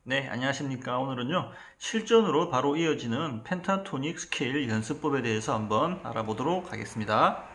네, 안녕하십니까. 오늘은요, 실전으로 바로 이어지는 펜타토닉 스케일 연습법에 대해서 한번 알아보도록 하겠습니다.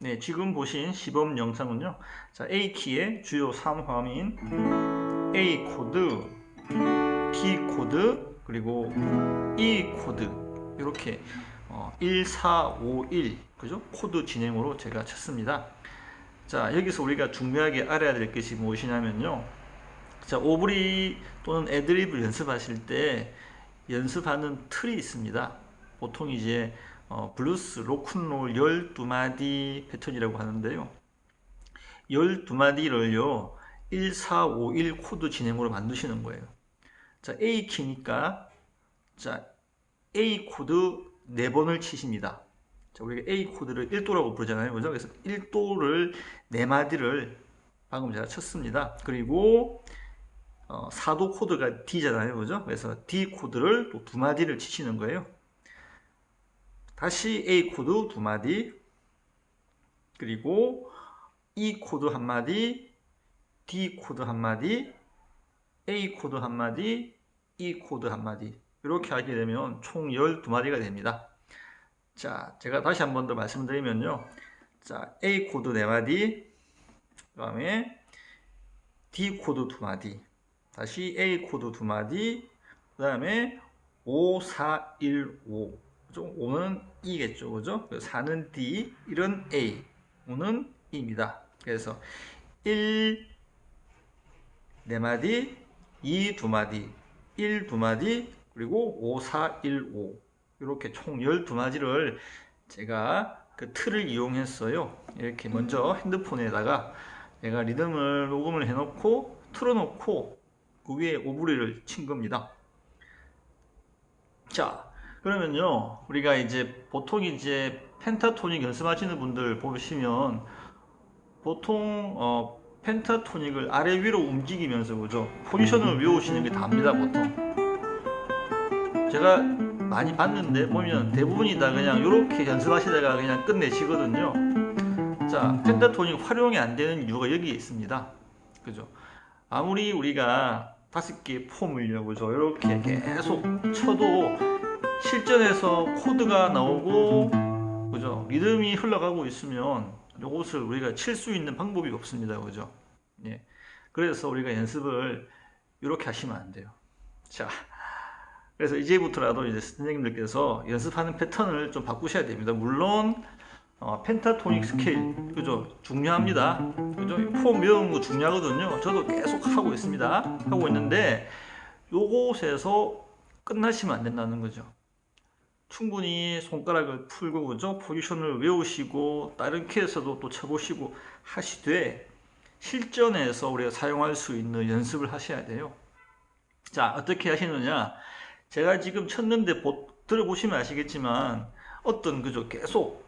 네, 지금 보신 시범 영상은요, 자, A키의 주요 3화음인 A 코드, D 코드, 그리고 E 코드, 이렇게 1, 4, 5, 1, 그죠? 코드 진행으로 제가 쳤습니다. 자, 여기서 우리가 중요하게 알아야 될 것이 무엇이냐면요. 자, 오브리 또는 애드리브 연습하실 때 연습하는 틀이 있습니다. 보통 이제 블루스, 로큰롤 12마디 패턴이라고 하는데요. 12마디를요 1, 4, 5, 1 코드 진행으로 만드시는 거예요. 자, A 키니까 자, A 코드 4번을 치십니다. 자, 우리가 A 코드를 1도라고 부르잖아요. 그죠? 그래서 1도를 4마디를 방금 제가 쳤습니다. 그리고 4도 코드가 D잖아요. 그죠? 그래서 D 코드를 또 2마디를 치시는 거예요. 다시 A 코드 2마디, 그리고 E 코드 1마디, D 코드 1마디, A 코드 1마디, E 코드 1마디. 이렇게 하게 되면 총 12마디가 됩니다. 자, 제가 다시 한 번 더 말씀드리면요. 자, A 코드 4마디, 그 다음에 D 코드 2마디, 다시 A 코드 2마디, 그 다음에 5, 4, 1, 5. 5는 E겠죠. 그죠? 4는 D, 1은 A, 5는 E입니다. 그래서 1, 4마디, 2, 2마디, 1, 2마디, 그리고 5, 4, 1, 5. 이렇게 총 12마디를 제가 그 틀을 이용했어요. 이렇게 먼저 핸드폰에다가 제가 리듬을 녹음을 해놓고 틀어놓고 그 위에 오브리를 친 겁니다. 자, 그러면요, 우리가 이제 보통 이제 펜타토닉 연습하시는 분들 보시면 보통 펜타토닉을 아래 위로 움직이면서 그죠? 포지션을 외우시는 게 답니다, 보통. 제가 많이 봤는데 보면 대부분이 다 그냥 이렇게 연습하시다가 그냥 끝내시거든요. 자, 펜타토닉 활용이 안 되는 이유가 여기에 있습니다. 그죠? 아무리 우리가 5개의 폼을요, 그죠? 이렇게 계속 쳐도 실전에서 코드가 나오고, 그죠? 리듬이 흘러가고 있으면 이것을 우리가 칠 수 있는 방법이 없습니다. 그죠? 예. 그래서 우리가 연습을 이렇게 하시면 안 돼요. 자, 그래서 이제부터라도 이제 선생님들께서 연습하는 패턴을 좀 바꾸셔야 됩니다. 물론 펜타토닉 스케일, 그죠? 중요합니다. 그죠? 폼 외우는 거 중요하거든요. 저도 계속 하고 있습니다. 하고 있는데 요곳에서 끝나시면 안 된다는 거죠. 충분히 손가락을 풀고, 그죠? 포지션을 외우시고 다른 키에서도 또 쳐보시고 하시되 실전에서 우리가 사용할 수 있는 연습을 하셔야 돼요. 자, 어떻게 하시느냐? 제가 지금 쳤는데 들어보시면 아시겠지만 어떤, 그죠? 계속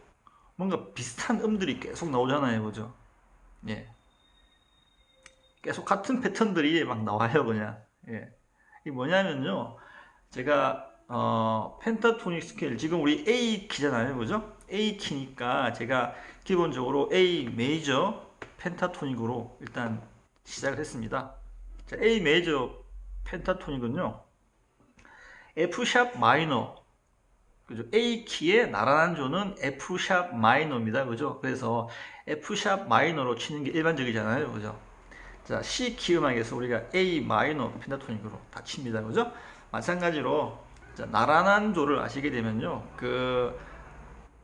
뭔가 비슷한 음들이 계속 나오잖아요. 그죠? 예. 계속 같은 패턴들이 막 나와요. 그냥. 예. 이게 뭐냐면요. 제가 펜타토닉 스케일 지금 우리 A 키잖아요. 그죠? A 키니까 제가 기본적으로 A 메이저 펜타토닉으로 일단 시작을 했습니다. 자, A 메이저 펜타토닉은요. F 샵 마이너, 그죠? A 키의 나란한 조는 F 샵 마이너입니다. 그죠? 그래서 F 샵 마이너로 치는 게 일반적이잖아요. 그죠? 자, C 키 음악에서 우리가 A 마이너 펜타토닉으로 다 칩니다. 그죠? 마찬가지로 자, 나란한 조를 아시게 되면요. 그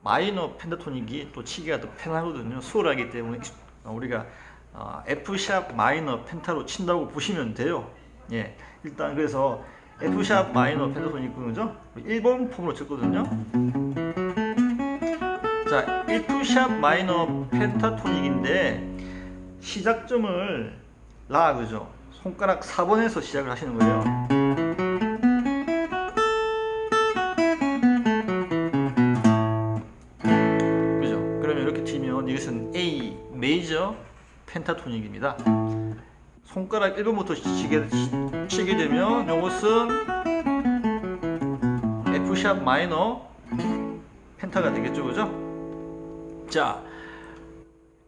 마이너 펜타토닉이 또 치기가 더 편하거든요. 수월하기 때문에 우리가 F 샵 마이너 펜타로 친다고 보시면 돼요. 예. 일단 그래서 F 샵 마이너 펜타토닉 그죠? 1번 폼으로 쳤거든요. 자, F 샵 마이너 펜타토닉인데 시작점을 라, 그죠? 손가락 4번에서 시작을 하시는 거예요. 그죠? 그러면 이렇게 치면 이것은 A 메이저 펜타토닉입니다. 손가락 1번부터 치게 되면 이것은 F샵 마이너 펜타가 되겠죠, 그죠? 자,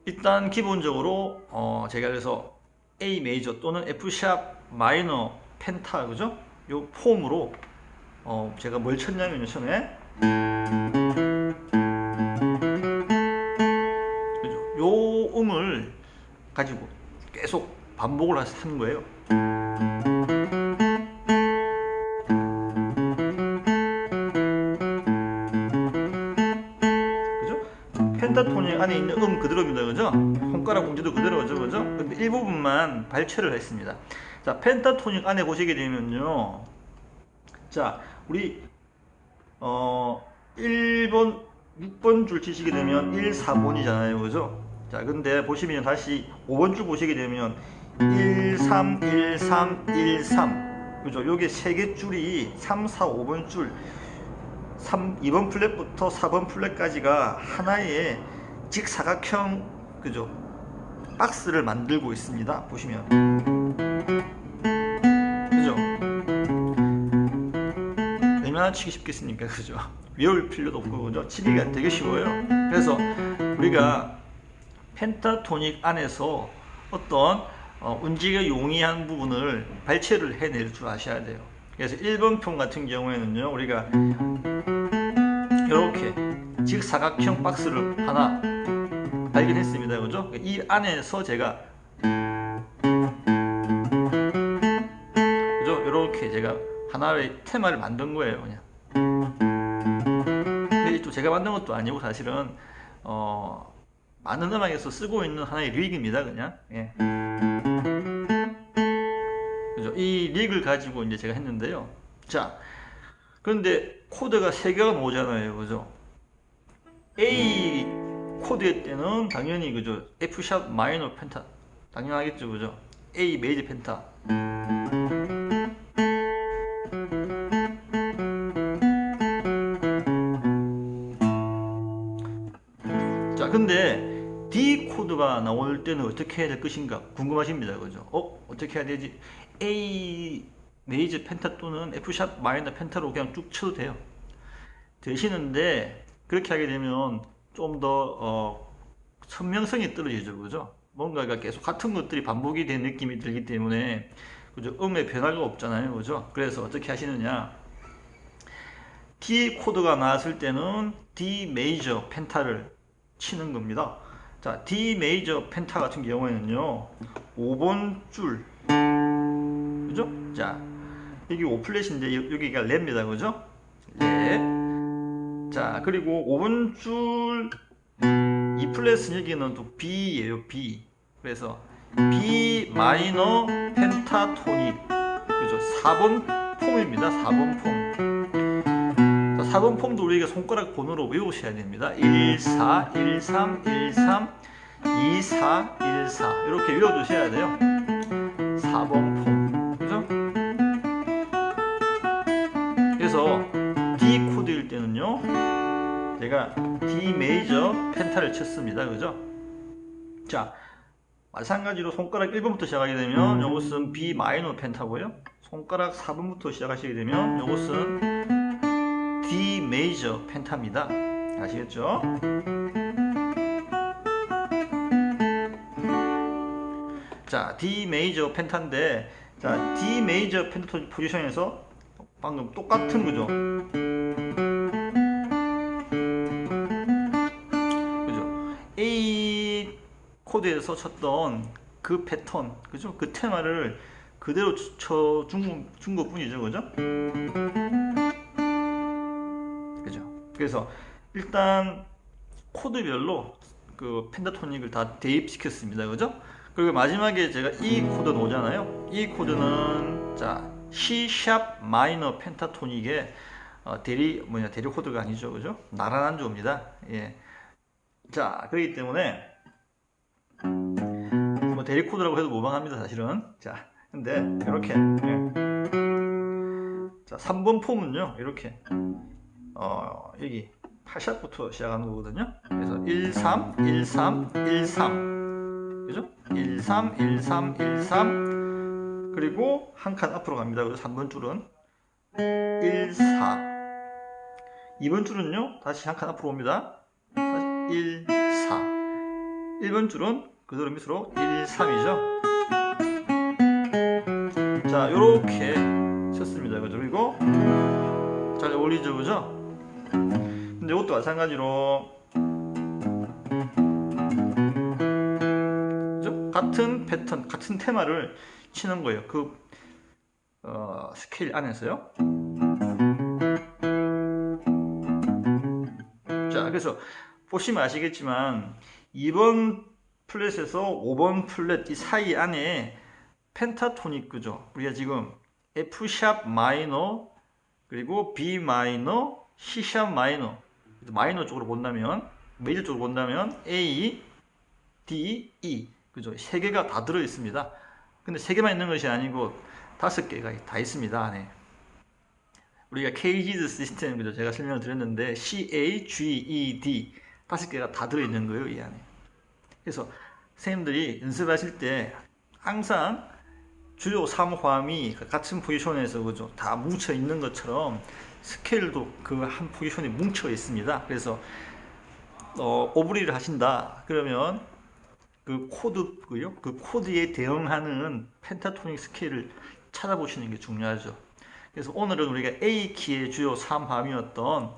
일단 기본적으로 제가 그래서 A 메이저 또는 F샵 마이너 펜타, 그죠? 요 폼으로 제가 뭘 쳤냐면요, 처음에 그죠? 요 음을 가지고 계속 반복을 하는 거예요. 펜타토닉 안에 있는 그대로입니다, 그죠? 손가락 공지도 그대로죠, 그죠? 근데 일부분만 발췌를 했습니다. 자, 펜타토닉 안에 보시게 되면요, 자, 우리 1번 6번 줄 치시게 되면 1, 4번이잖아요, 그죠? 자, 근데 보시면 다시 5번 줄 보시게 되면 1, 3, 1, 3, 1, 3, 그죠? 요게 3개 줄이 3, 4, 5번 줄 2번 플랫부터 4번 플랫까지가 하나의 직사각형, 그죠? 박스를 만들고 있습니다. 보시면, 그죠? 얼마나 치기 쉽겠습니까, 그죠? 외울 필요도 없고, 그죠? 치기가 되게 쉬워요. 그래서 우리가 펜타토닉 안에서 어떤 운지가 용이한 부분을 발췌를 해낼 줄 아셔야 돼요. 그래서 1번 편 같은 경우에는요, 우리가 이렇게 직사각형 박스를 하나 발견했습니다, 그죠? 이 안에서 제가 그죠? 이렇게 제가 하나의 테마를 만든 거예요, 그냥. 근데 또 제가 만든 것도 아니고 사실은 많은 음악에서 쓰고 있는 하나의 릭입니다, 그냥. 예. 그죠? 이 릭을 가지고 이제 제가 했는데요. 자, 그런데 코드가 3개가 나오잖아요, 그죠? A 코드일 때는 당연히, 그죠? F샵 마이너 펜타 당연하겠죠, 그죠? A 메이저 펜타. 자, 근데 D 코드가 나올 때는 어떻게 해야 될 것인가 궁금하십니다, 그죠? 어떻게 해야 되지? A 메이저 펜타 또는 F샵 마이너 펜타로 그냥 쭉 쳐도 돼요. 되시는데 그렇게 하게 되면 좀 더 선명성이 떨어지죠, 그죠? 뭔가가 계속 같은 것들이 반복이 된 느낌이 들기 때문에, 그죠? 음의 변화가 없잖아요, 그죠? 그래서 어떻게 하시느냐? D 코드가 나왔을 때는 D 메이저 펜타를 치는 겁니다. 자, D 메이저 펜타 같은 경우에는요, 5번 줄, 그죠? 자, 여기 5플랫인데 여기가 레입니다, 그죠? 레. 자, 그리고 5번 줄 2플랫은 여기는 또 B예요, B. 그래서 B 마이너 펜타토닉, 그죠? 4번 폼입니다, 4번 폼. 자, 4번 폼도 우리가 손가락 번호로 외우셔야 됩니다. 1, 4, 1, 3, 1, 3, 2, 4, 1, 4 이렇게 외워두셔야 돼요. 4번 폼, 그죠? 그래서 D 코드일 때는요, 제가 D 메이저 펜타를 쳤습니다, 그죠? 자, 마찬가지로 손가락 1번부터 시작하게 되면 이것은 B 마이너 펜타고요. 손가락 4번부터 시작하시게 되면 이것은 D 메이저 펜타입니다. 아시겠죠? 자, D 메이저 펜타인데, 자, D 메이저 펜타 포지션에서 방금 똑같은, 그죠? 그죠? A 코드에서 쳤던 그 패턴, 그죠? 그 테마를 그대로 준 것뿐이죠, 그죠? 그죠? 그래서 일단 코드별로 그 펜타토닉을 다 대입시켰습니다, 그죠? 그리고 마지막에 제가 E 코드 나오잖아요. E 코드는 자, C 샵 마이너 펜타토닉의 대리 코드가 아니죠, 그죠? 나란한 조입니다. 예. 자, 그렇기 때문에 대리 코드라고 해도 무방합니다 사실은. 자, 근데 이렇게 자 3번 폼은요 이렇게 여기 8샵부터 시작하는 거거든요. 그래서 1, 3, 1, 3, 1, 3 그죠? 1, 3, 1, 3, 1, 3 그리고 한 칸 앞으로 갑니다. 그래서 3번 줄은 1, 4 2번 줄은요 다시 한 칸 앞으로 옵니다. 다시 1, 4 1번 줄은 그대로 밑으로 1, 3이죠. 자 요렇게 쳤습니다. 그죠? 그리고 잘 어울리죠 그죠? 근데 이것도 마찬가지로 그죠? 같은 패턴 같은 테마를 치는 거예요. 그 스케일 안에서요. 자 그래서 보시면 아시겠지만 2번 플랫에서 5번 플랫 이 사이 안에 펜타토닉 그죠? 우리가 지금 F샵 마이너 그리고 B 마이너 C샵 마이너 마이너 쪽으로 본다면 메이저 쪽으로 본다면 A, D, E 그죠? 세 개가 다 들어 있습니다. 근데 세 개만 있는 것이 아니고 5개가 다 있습니다 안에. 우리가 KGD 시스템 그죠? 제가 설명을 드렸는데 C, A, G, E, D 5개가 다 들어 있는 거예요 이 안에. 그래서 선생님들이 연습하실 때 항상 주요 3화음이 같은 포지션에서 그죠? 다 뭉쳐 있는 것처럼 스케일도 그 한 포지션에 뭉쳐 있습니다. 그래서 오브리를 하신다 그러면 그 코드고요. 그 코드에 대응하는 펜타토닉 스케일을 찾아보시는 게 중요하죠. 그래서 오늘은 우리가 A 키의 주요 3화음이었던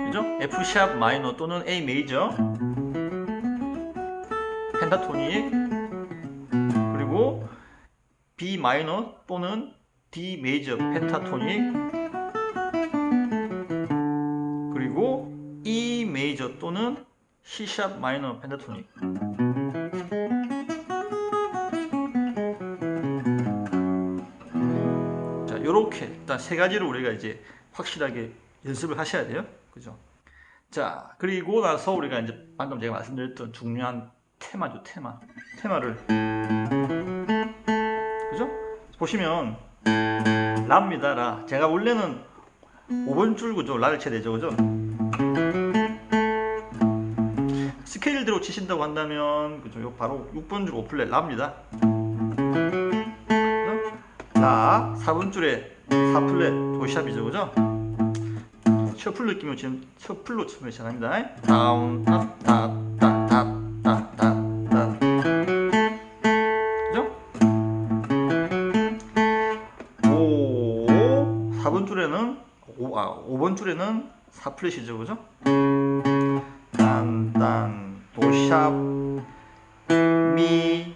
그죠? F 샵 마이너 또는 A 메이저 펜타토닉 그리고 B 마이너 또는 D 메이저 펜타토닉 그리고 E 메이저 또는 C 샵 마이너 펜타토닉. 자, 요렇게 일단 세 가지를 우리가 이제 확실하게 연습을 하셔야 돼요. 그죠? 자, 그리고 나서 우리가 이제 방금 제가 말씀드렸던 중요한 테마죠, 테마를. 그죠? 보시면 라입니다, 라. 제가 원래는 5번 줄 그죠? 라를 쳐야 되죠, 그죠? 스케일대로 치신다고 한다면 그죠? 요 바로 6번 줄 5플랫 라입니다. 그죠? 라, 4번 줄에 4플랫 도시샵이죠, 그죠? 셔플 느낌으로 지금 셔플로 치면 시작합니다. 다운, 탑, 탑, 탑, 탑, 탑, 탑, 탑. 그죠? 4번 줄에는 5번 줄에는 4플랫이죠, 그죠? 딴, 도샵, 미,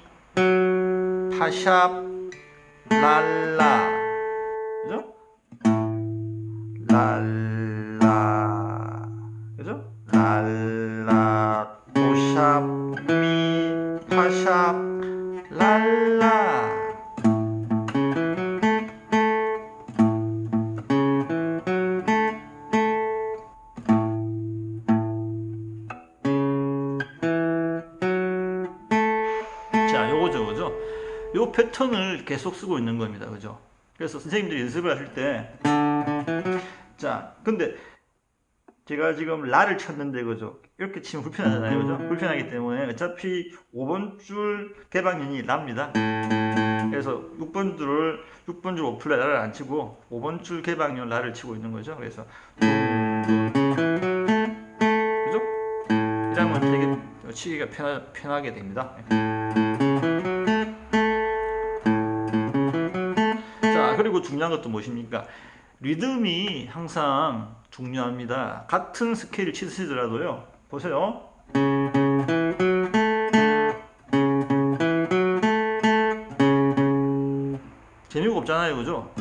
파샵, 랄라, 그죠? 랄라, 그죠? 랄라, 도샵, 미, 파샵, 랄라. 자, 요거죠, 그죠? 요 패턴을 계속 쓰고 있는 겁니다, 그죠? 그래서 선생님들이 연습을 하실 때, 자, 근데 제가 지금 라를 쳤는데, 그죠? 이렇게 치면 불편하잖아요, 그죠? 불편하기 때문에 어차피 5번 줄 개방현이 라입니다. 그래서 6번 줄 5플랫 라를 안 치고 5번 줄 개방현 라를 치고 있는 거죠. 그래서 그죠? 이러면 되게 치기가 편하게 됩니다. 자, 그리고 중요한 것도 무엇입니까? 리듬이 항상 중요합니다. 같은 스케일을 치시더라도요. 보세요. 재미가 없잖아요, 그죠?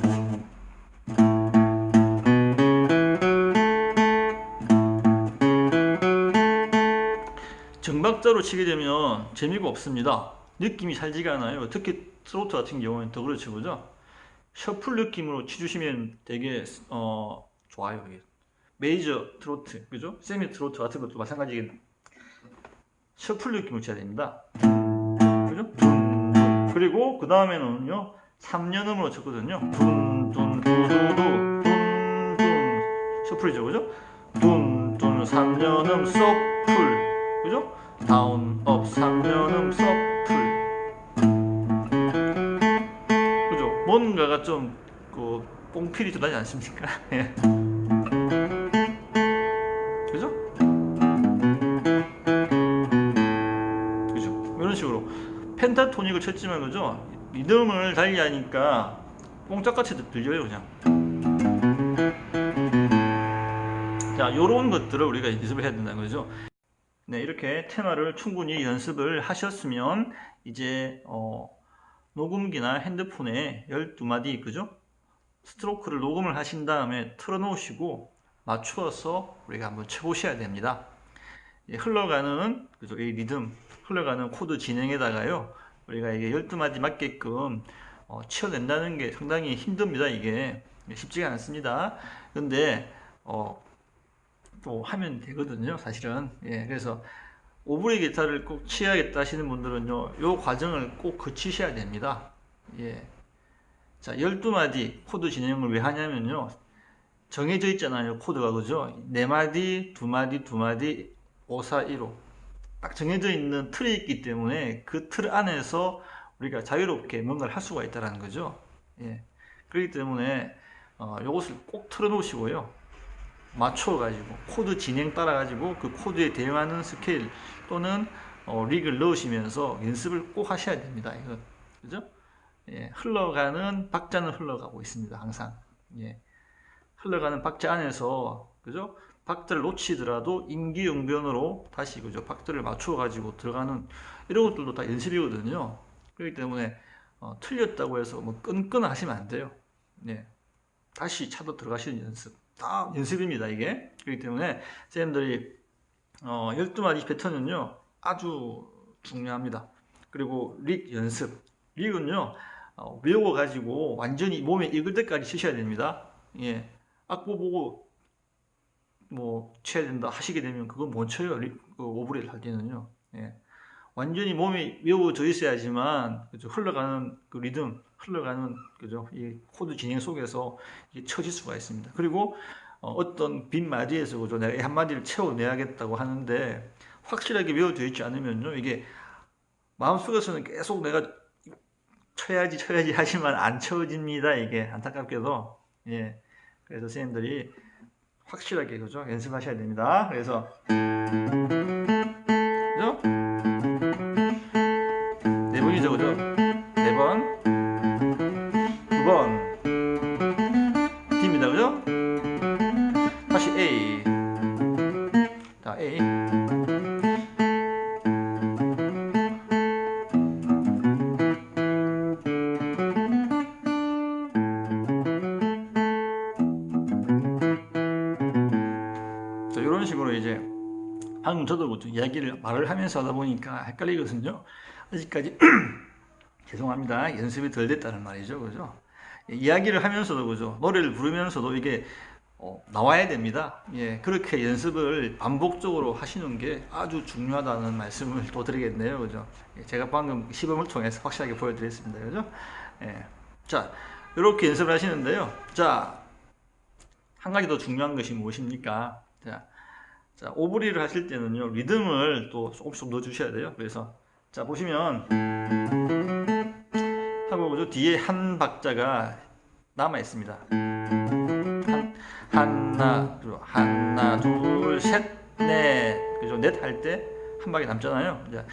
정박자로 치게 되면 재미가 없습니다. 느낌이 살지가 않아요. 특히 트로트 같은 경우는 더 그렇죠, 그죠? 셔플 느낌으로 치주시면 되게 좋아요. 이게. 메이저 트로트, 그죠? 세미 트로트 같은 것도 마찬가지겠네. 셔플 느낌을 쳐야 됩니다. 그죠? 그리고 그 다음에는요 3년음으로 쳤거든요. 둔둔 두두두 둔둔 셔플이죠, 그죠? 둔둔 3년음 서플, 그죠? 다운 업 3년음 서플, 그죠? 뭔가가 좀 그 뽕필이 들어가지 않습니까? 예. 그죠? 그죠? 이런 식으로 펜타토닉을 쳤지만, 그죠? 리듬을 달리하니까 뽕짝같이 들려요, 그냥. 자, 요런 것들을 우리가 연습을 해야 된다는 거죠. 네, 이렇게 테마를 충분히 연습을 하셨으면 이제 녹음기나 핸드폰에 12마디, 그죠? 스트로크를 녹음을 하신 다음에 틀어놓으시고 맞추어서 우리가 한번 쳐보셔야 됩니다. 흘러가는, 그죠? 이 리듬, 흘러가는 코드 진행에다가요, 우리가 이게 12마디 맞게끔 치어낸다는 게 상당히 힘듭니다. 이게 쉽지가 않습니다. 근데 또 하면 되거든요, 사실은. 예, 그래서 오브리 기타를 꼭 치야겠다 하시는 분들은요, 요 과정을 꼭 거치셔야 됩니다. 예. 자, 12마디 코드 진행을 왜 하냐면요, 정해져 있잖아요, 코드가. 그죠? 4마디, 2마디, 2마디, 5, 4, 1호. 딱 정해져 있는 틀이 있기 때문에 그 틀 안에서 우리가 자유롭게 뭔가를 할 수가 있다는 거죠. 예. 그렇기 때문에 요것을 꼭 틀어 놓으시고요, 맞춰가지고 코드 진행 따라가지고 그 코드에 대응하는 스케일 또는 릭을 넣으시면서 연습을 꼭 하셔야 됩니다. 이거, 그죠? 예, 흘러가는 박자는 흘러가고 있습니다. 항상. 예, 흘러가는 박자 안에서, 그죠? 박자를 놓치더라도 임기응변으로 다시, 그죠? 박자를 맞춰 가지고 들어가는 이런 것들도 다 연습이거든요. 그렇기 때문에 틀렸다고 해서 뭐 끈끈 하시면 안 돼요. 예, 다시 차도 들어가시는 연습, 다 연습입니다, 이게. 그렇기 때문에 쌤들이 12마디 패턴은요 아주 중요합니다. 그리고 릭 연습, 릭은요 외워가지고 완전히 몸에 익을 때까지 치셔야 됩니다. 예, 악보 보고 뭐 쳐야 된다 하시게 되면 그건 못 쳐요. 그 오브레를 할 때는요. 예, 완전히 몸에 외워져 있어야지만, 그죠? 흘러가는 그 리듬, 흘러가는, 그죠? 이 코드 진행 속에서 쳐질 수가 있습니다. 그리고 어떤 빈 마디에서, 그죠? 내가 이 한마디를 채워내야겠다고 하는데 확실하게 외워져 있지 않으면요, 이게 마음속에서는 계속 내가 쳐야지 쳐야지 하지만 안 채워집니다. 이게 안타깝게도. 예, 그래서 선생님들이 확실하게, 그죠? 연습하셔야 됩니다. 그래서, 그죠? 4번이죠, 그죠? 4번, 2번 D입니다, 그죠? 다시 A, 자, A. 자, 이런 식으로 이제 방금 저도 말을 하면서 하다 보니까 헷갈리거든요. 아직까지 죄송합니다. 연습이 덜 됐다는 말이죠, 그죠? 이야기를 하면서도, 그죠? 노래를 부르면서도 이게 나와야 됩니다. 예, 그렇게 연습을 반복적으로 하시는 게 아주 중요하다는 말씀을 또 드리겠네요, 그죠? 예, 제가 방금 시범을 통해서 확실하게 보여드렸습니다, 그죠? 예, 자, 이렇게 연습을 하시는데요. 자, 한 가지 더 중요한 것이 무엇입니까? 자, 오브리를 하실 때는요, 리듬을 또 조금씩 넣어주셔야 돼요. 그래서, 자, 보시면, 하고, 그죠? 뒤에 한 박자가 남아 있습니다. 하나, 둘, 셋, 넷. 그죠? 넷 할 때 한 박이 남잖아요. 자,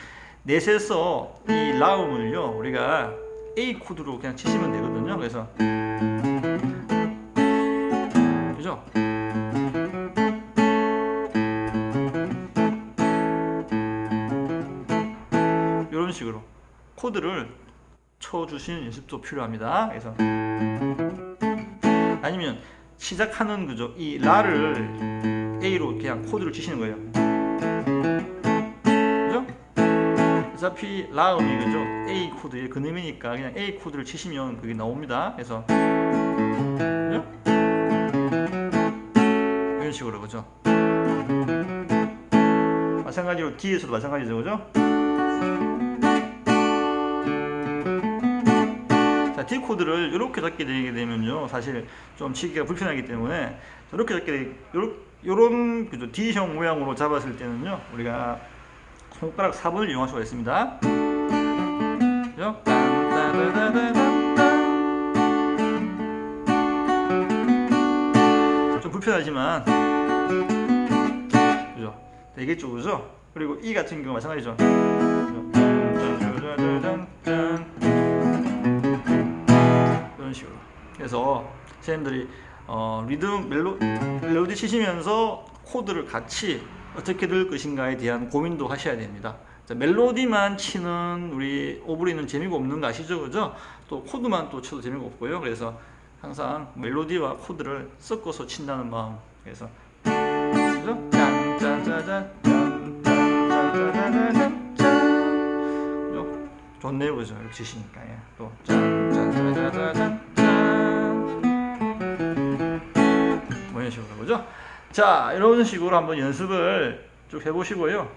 넷에서 이 라움을요, 우리가 A 코드로 그냥 치시면 되거든요. 그래서, 그죠? 이런 식으로 코드를 쳐주시는 연습도 필요합니다. 그래서, 아니면 시작하는, 그죠? 이 라를 A로 그냥 코드를 치시는 거예요. 그죠? 어차피 라음이, 그죠? A 코드의 근음이니까 그냥 A 코드를 치시면 그게 나옵니다. 그래서, 그죠? 이런 식으로, 그죠? 마찬가지로 D에서도 마찬가지죠, 그죠? 자, D 코드를 이렇게 잡게 되게 되면요, 사실 좀 치기가 불편하기 때문에 이렇게 잡게 요런 그죠, D형 모양으로 잡았을 때는요, 우리가 손가락 4번을 이용할 수가 있습니다. 그죠? 좀 불편하지만 그죠? 되겠죠, 그죠? 그리고 E 같은 경우 마찬가지죠. 이런 식으로. 그래서 선생님들이 리듬 멜로디 치시면서 코드를 같이 어떻게 들을 것인가에 대한 고민도 하셔야 됩니다. 자, 멜로디만 치는 우리 오브리는 재미가 없는 거 아시죠, 그죠? 또 코드만 또 쳐도 재미가 없고요. 그래서 항상 멜로디와 코드를 섞어서 친다는 마음. 그래서 그죠? 짠짜자잔 짠짠짠짠짠짠. 좋네요, 그죠? 이렇게 치시니까. 예. 또 짠짠짜자잔 뭐 이런 식으로, 그죠? 자, 이런 식으로 한번 연습을 쭉 해보시고요.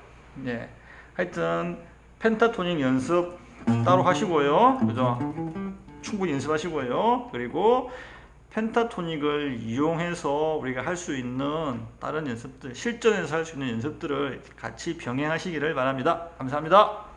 예. 하여튼 펜타토닉 연습 따로 하시고요, 그죠? 충분히 연습하시고요. 그리고 펜타토닉을 이용해서 우리가 할 수 있는 다른 연습들, 실전에서 할 수 있는 연습들을 같이 병행하시기를 바랍니다. 감사합니다.